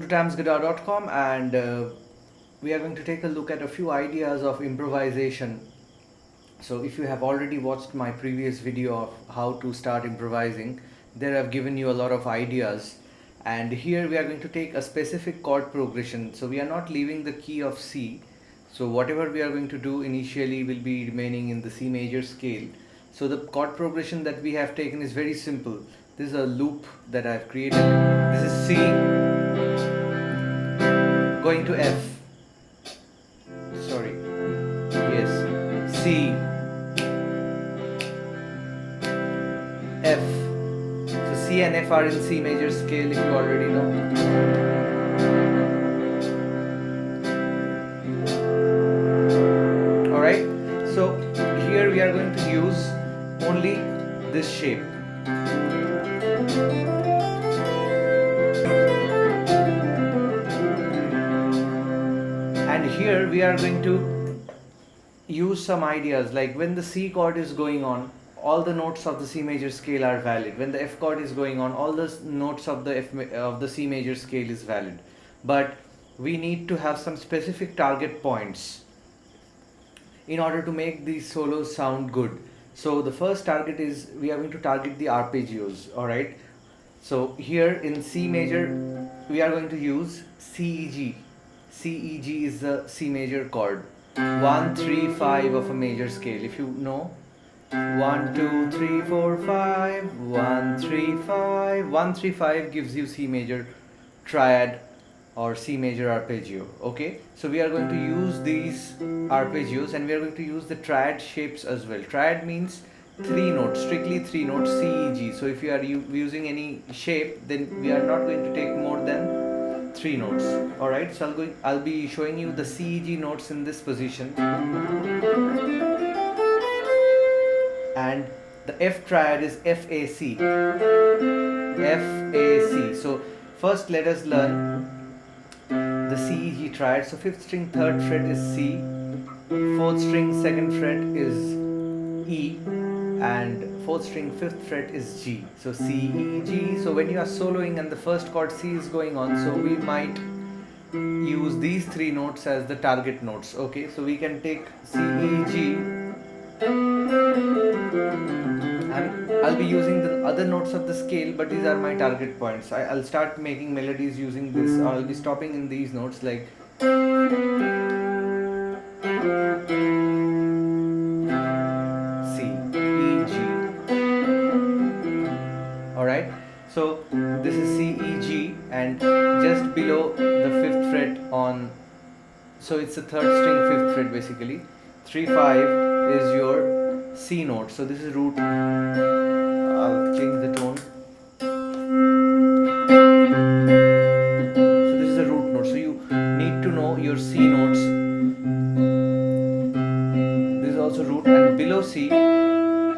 to tamsguitar.com, and we are going to take a look at a few ideas of improvisation. So if you have already watched my previous video of how to start improvising, there I've given you a lot of ideas, and here we are going to take a specific chord progression. So we are not leaving the key of C, so whatever we are going to do initially will be remaining in the C major scale. So the chord progression that we have taken is very simple. This is a loop that I've created. This is C going to F. Sorry. Yes. C, F. So C and F are in C major scale, if you already know. Alright. So here we are going to use only this shape. And here we are going to use some ideas, like when the C chord is going on, all the notes of the C major scale are valid. When the F chord is going on, all the notes of the C major scale is valid. But we need to have some specific target points in order to make these solos sound good. So the first target is, we are going to target the arpeggios. Alright, so here in C major we are going to use CEG. CEG is the C major chord, 1, 3, 5 of a major scale, if you know. 1, 2, 3, 4, 5, 1, 3, 5. 1, 3, 5 gives you C major triad or C major arpeggio. Okay, so we are going to use these arpeggios, and we are going to use the triad shapes as well. Triad means 3 notes, strictly 3 notes, C, E, G. So if you are using any shape, then we are not going to take more than 3 notes. Alright, so I'll be showing you the C, E, G notes in this position. And the F triad is FAC. FAC. So first let us learn the C, E, G triad. So 5th string 3rd fret is C, 4th string 2nd fret is E, and 4th string 5th fret is G. So C, E, G. So when you are soloing and the first chord C is going on, so we might use these 3 notes as the target notes. Okay, so we can take C, E, G, and I'll be using the other notes of the scale, but these are my target points. I'll start making melodies using this, or I'll be stopping in these notes, like C, E, G. Alright, so this is C, E, G, and just below the 5th fret on, so it's the 3rd string 5th fret basically. 3, 5 is your C note. So this is root. I'll change the tone. So this is a root note. So you need to know your C notes. This is also root, and below C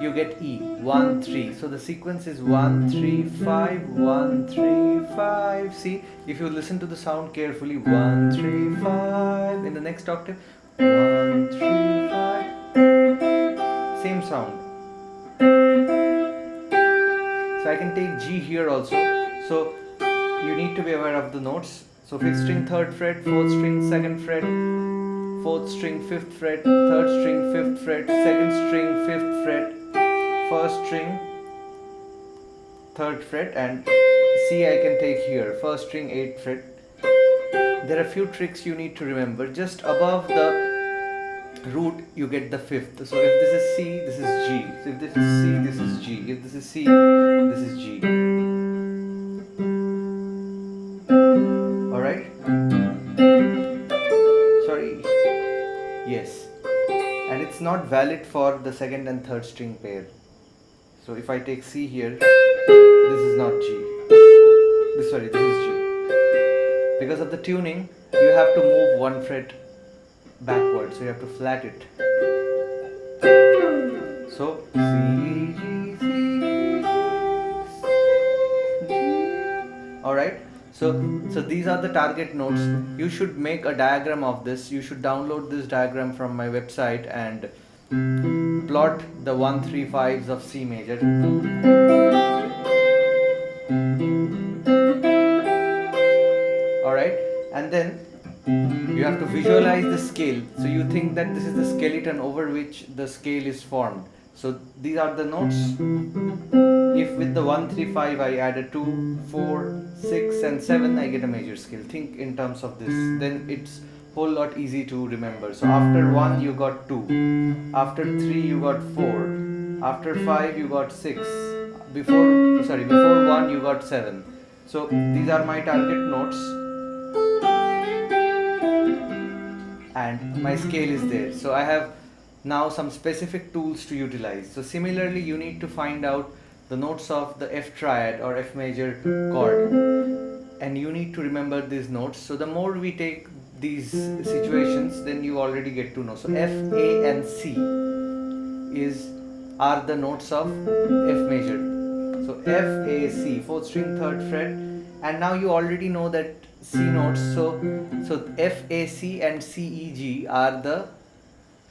you get E. 1, 3. So the sequence is 1, 3, 5, 1, 3, 5. See, if you listen to the sound carefully, 1, 3, 5. In the next octave, 1, 3, 5. Same sound. So I can take G here also. So you need to be aware of the notes. So 5th string 3rd fret, 4th string 2nd fret, 4th string 5th fret, 3rd string 5th fret, 2nd string 5th fret, 1st string 3rd fret, and C I can take here, 1st string 8th fret. There are few tricks you need to remember. Just above the root you get the 5th. So if this is C, this is G. So if this is C, this is G. If this is C, this is G. Alright? Sorry. Yes. And it's not valid for the 2nd and 3rd string pair. So if I take C here, this is not G. This is G. Because of the tuning, you have to move 1 fret backward, so you have to flat it. So C, G, C, G. Alright, so these are the target notes. You should make a diagram of this. You should download this diagram from my website and plot the 1, 3, 5s of C major. Alright. and then you have to visualize the scale. So you think that this is the skeleton over which the scale is formed. So these are the notes. If with the 1, 3, 5 I add a 2, 4, 6 and 7, I get a major scale. Think in terms of this. Then it's whole lot easy to remember. So after 1 you got 2. After 3 you got 4. After 5 you got 6. Before 1 you got 7. So these are my target notes. And my scale is there. So I have now some specific tools to utilize. So similarly, you need to find out the notes of the F triad or F major chord, and you need to remember these notes. So the more we take these situations, then you already get to know. So F, A and C are the notes of F major. So F, A, C, 4th string, 3rd fret, and now you already know that C notes. So F, A, C and C, E, G are the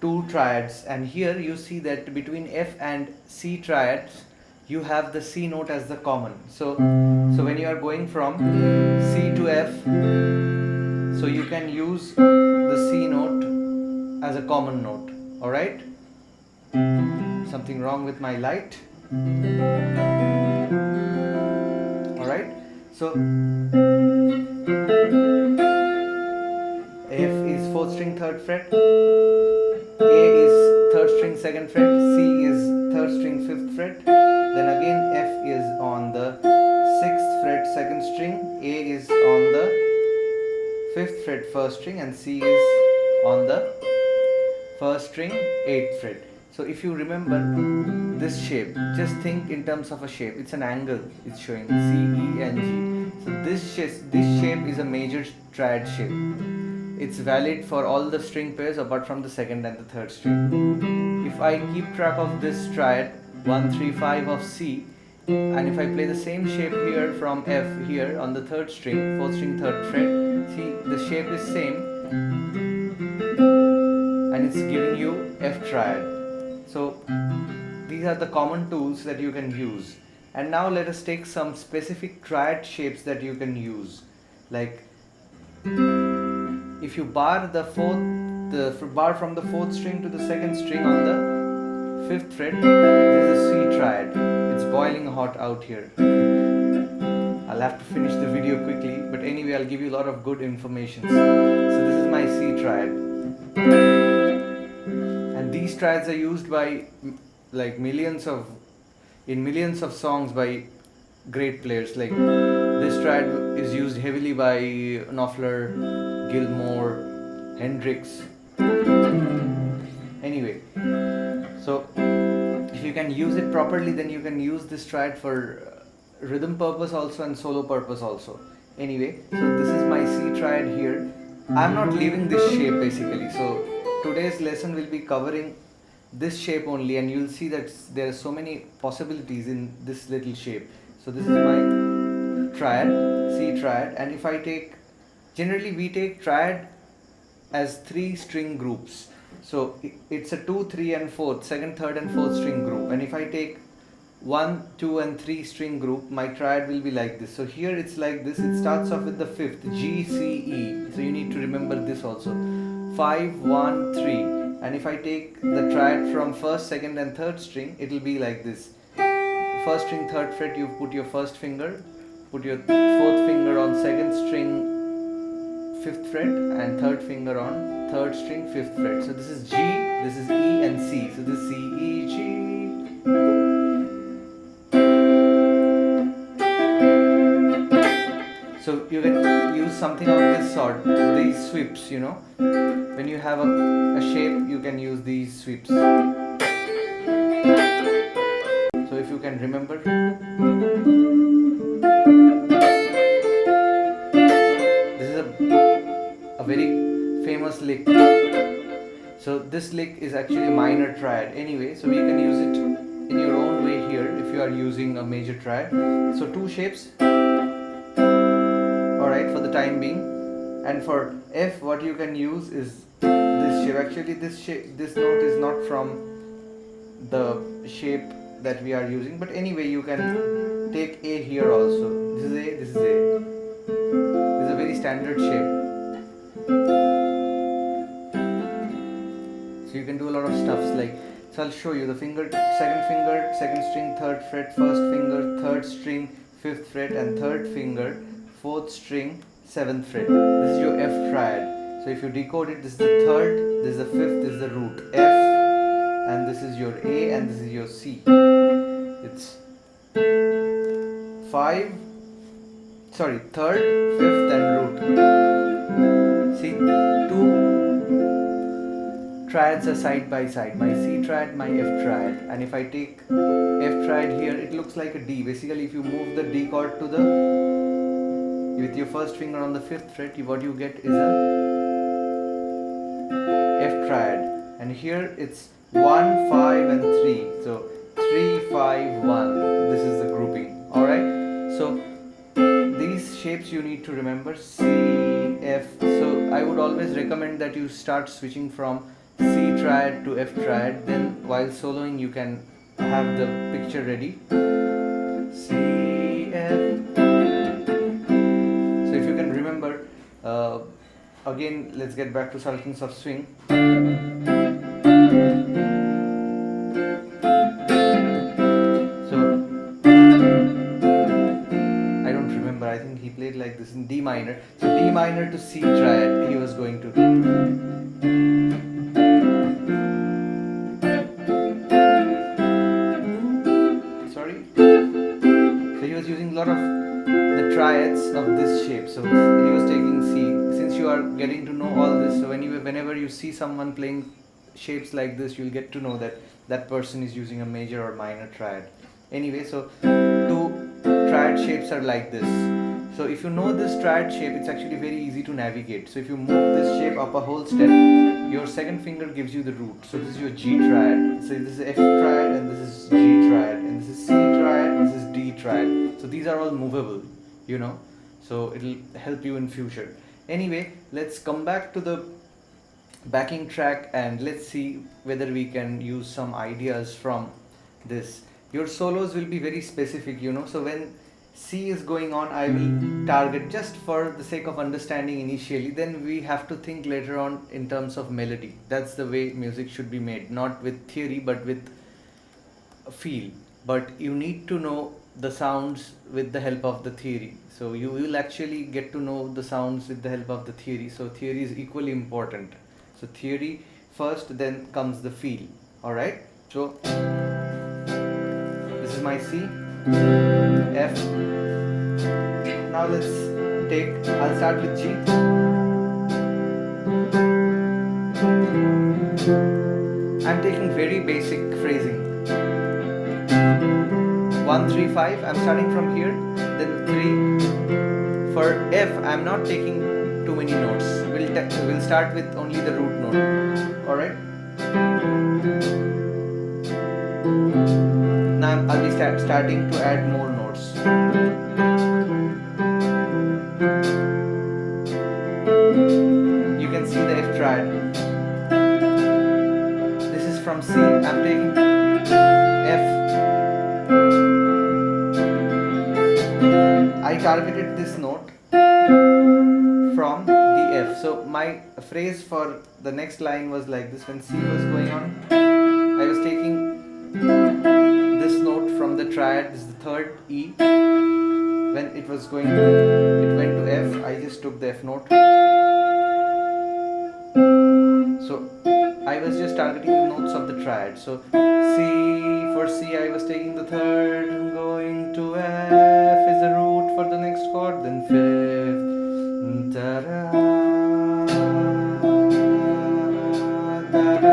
two triads, and here you see that between F and C triads you have the C note as the common. So when you are going from C to F, so you can use the C note as a common note. Alright? Something wrong with my light. Alright? So F is 4th string 3rd fret, A is 3rd string 2nd fret, C is 3rd string 5th fret, then again F is on the 6th fret 2nd string, A is on the 5th fret 1st string, and C is on the 1st string 8th fret. So if you remember this shape, just think in terms of a shape. It's an angle, it's showing C, E and G. So this shape is a major triad shape. It's valid for all the string pairs apart from the 2nd and the 3rd string. If I keep track of this triad 1, 3, 5 of C, and if I play the same shape here from F here on the 3rd string, 4th string 3rd fret, see the shape is same and it's giving you F triad. So these are the common tools that you can use. And now let us take some specific triad shapes that you can use. Like if you bar the bar from the 4th string to the 2nd string on the 5th fret, this is C triad. It's boiling hot out here. I'll have to finish the video quickly, but anyway I'll give you a lot of good information. So this is my C triad. And these triads are used by like millions of songs by great players. Like this triad is used heavily by Knopfler, Gilmour, Hendrix. Anyway, so if you can use it properly, then you can use this triad for rhythm purpose also and solo purpose also. Anyway, so this is my C triad here. I'm not leaving this shape basically. So today's lesson will be covering this shape only, and you'll see that there are so many possibilities in this little shape. So this is my triad, C triad, and if I take, generally we take triad as 3 string groups. So it's a 2, 3 and 4th, 2nd, 3rd and 4th string group, and if I take 1, 2 and 3 string group, my triad will be like this. So here it's like this. It starts off with the 5th, G, C, E. So you need to remember this also. 5, 1, 3. And if I take the triad from 1st, 2nd and 3rd string, it will be like this. 1st string 3rd fret, you put your 1st finger, put your 4th finger on 2nd string 5th fret, and 3rd finger on 3rd string 5th fret. So this is G, this is E and C. So this is C, E, G. So you can use something of this sort, these sweeps, you know. When you have a shape, you can use these sweeps. So if you can remember. This is a very famous lick. So this lick is actually a minor triad. Anyway, so you can use it in your own way here if you are using a major triad. So 2 shapes. Alright, for the time being. And for F, what you can use is this shape. Actually this note is not from the shape that we are using, but anyway you can take A here also. This is A, this is A. This is a very standard shape. So you can do a lot of stuffs like, so I'll show you the second finger, second string, third fret, first finger, third string, fifth fret, and third finger, fourth string, seventh fret. This is your F triad. So if you decode it, this is the third, this is the fifth, this is the root F, and this is your A, and this is your C. It's third, fifth, and root. See, two triads are side by side, my C triad, my F triad, and if I take F triad here, it looks like a D. Basically, if you move the D chord to with your first finger on the fifth fret, what you get is a F triad, and here it's 1, 5, and 3. So 3, 5, 1. This is the grouping. Alright, so these shapes you need to remember, C, F. So I would always recommend that you start switching from C triad to F triad, then while soloing you can have the picture ready. C, F. So if you can remember, again let's get back to Sultans of Swing. I think he played like this in D minor. So D minor to C triad he was going to do. Sorry. So he was using a lot of the triads of this shape. So he was taking C. Since you are getting to know all this, so whenever you see someone playing shapes like this, you'll get to know that that person is using a major or minor triad. Anyway, so two triad shapes are like this. So if you know this triad shape, it's actually very easy to navigate. So if you move this shape up a whole step, your second finger gives you the root. So this is your G triad. So this is F triad, and this is G triad, and this is C triad, and this is D triad. So these are all movable, you know. So it'll help you in future. Anyway, let's come back to the backing track and let's see whether we can use some ideas from this. Your solos will be very specific, you know. So when C is going on, I will target just for the sake of understanding initially, then we have to think later on in terms of melody. That's the way music should be made, not with theory but with feel. But you need to know the sounds with the help of the theory. So you will actually get to know the sounds with the help of the theory. So theory is equally important. So theory first, then comes the feel. Alright, so this is my C, F. Now I'll start with G. I'm taking very basic phrasing. 1, 3, 5, I'm starting from here, then 3. For F, I'm not taking too many notes. We'll start with only the root note. Alright? Now I'll be starting to add more notes. You can see the F triad. This is from C. I'm taking F. I targeted this note from the F. So my phrase for the next line was like this. When C was going on, I was taking this note from the triad. This is the third E. When it went to F, I just took the F note. So I was just targeting the notes of the triad. So for C I was taking the third and going to F is the root for the next chord, then fifth. Da-da, da-da, da.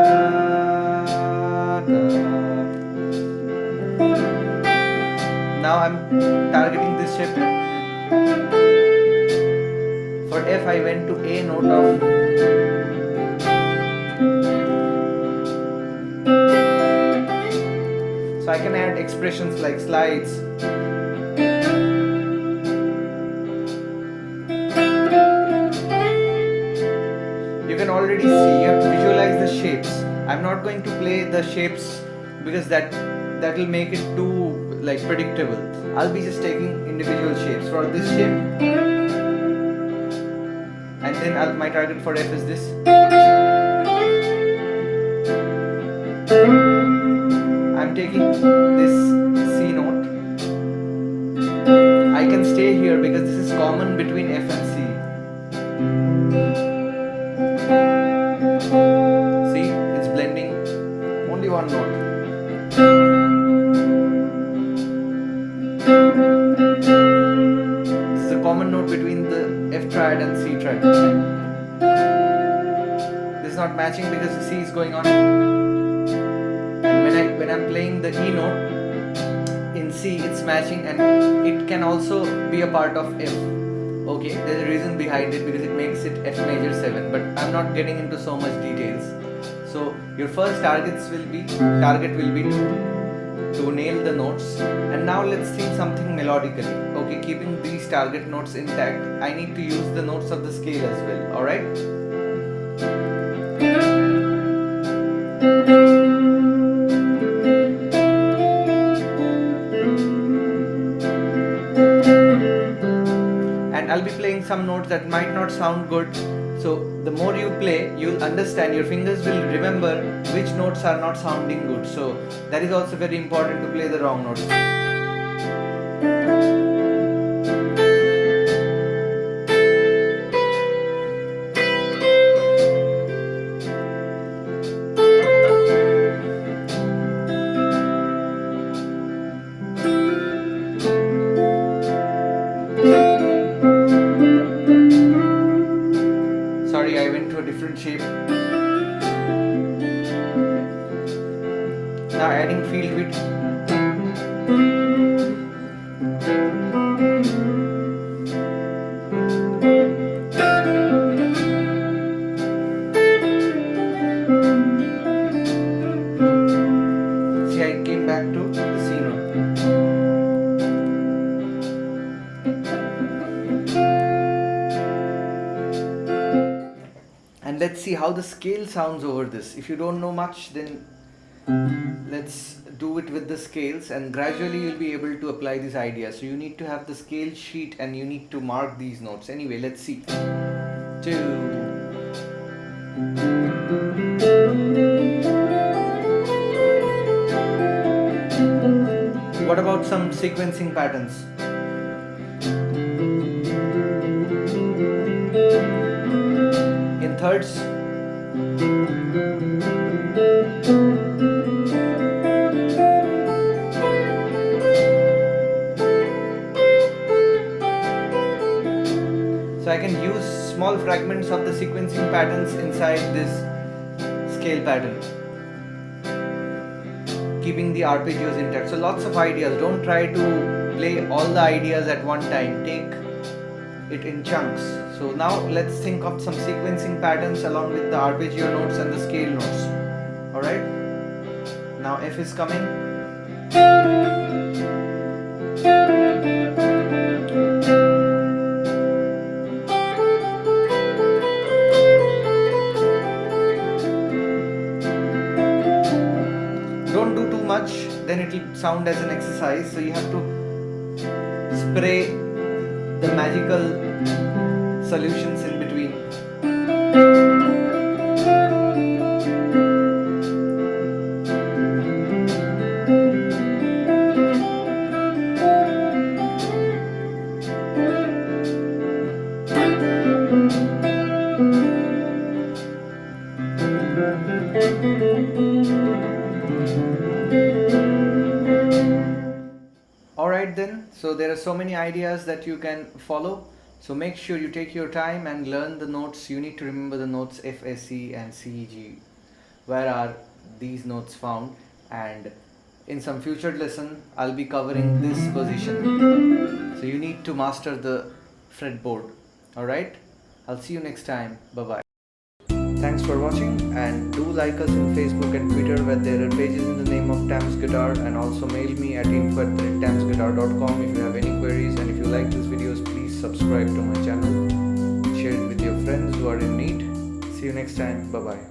Now I'm targeting this shape. For F I went to A note of. So I can add expressions like slides. You can already see, you have to visualize the shapes. I'm not going to play the shapes because that will make it too like predictable. I'll be just taking individual shapes. For this shape, and then my target for F is this. I'm taking this C note. I can stay here because this is common between F and C. See, it's blending only one note. This is a common note between the F triad and C triad. This is not matching because the C is going on. And when I'm playing the E note in C, it's matching, and it can also be a part of F. Okay, there's a reason behind it because it makes it F major 7, but I'm not getting into so much details. So your first target will be to nail the notes. And now let's think something melodically. Okay, keeping these target notes intact, I need to use the notes of the scale as well. Alright? And I'll be playing some notes that might not sound good. So the more you play, you'll understand, your fingers will remember which notes are not sounding good. So that is also very important, to play the wrong notes. Sorry, I went to a different shape. Now adding field width. See, I came back to the C note. And let's see how the scale sounds over this. If you don't know much, then let's do it with the scales, and gradually you'll be able to apply these ideas. So you need to have the scale sheet and you need to mark these notes. Anyway, let's see. 2. What about some sequencing patterns? In thirds. So I can use small fragments of the sequencing patterns inside this scale pattern, keeping the arpeggios intact. So lots of ideas. Don't try to play all the ideas at one time. Take it in chunks. So now let's think of some sequencing patterns along with the arpeggio notes and the scale notes. Alright? Now F is coming. Don't do too much, then it will sound as an exercise. So you have to spray the magical solutions in between. Alright then, so there are so many ideas that you can follow. So make sure you take your time and learn the notes. You need to remember the notes F, S, E and C, G. Where are these notes found? And in some future lesson, I'll be covering this position. So you need to master the fretboard. Alright? I'll see you next time. Bye-bye. Thanks for watching, and do like us in Facebook and Twitter where there are pages in the name of Tams Guitar, and also mail me at info@tamsguitar.com if you have any queries. And if you like these videos, please subscribe to my channel, share it with your friends who are in need. See you next time. Bye bye.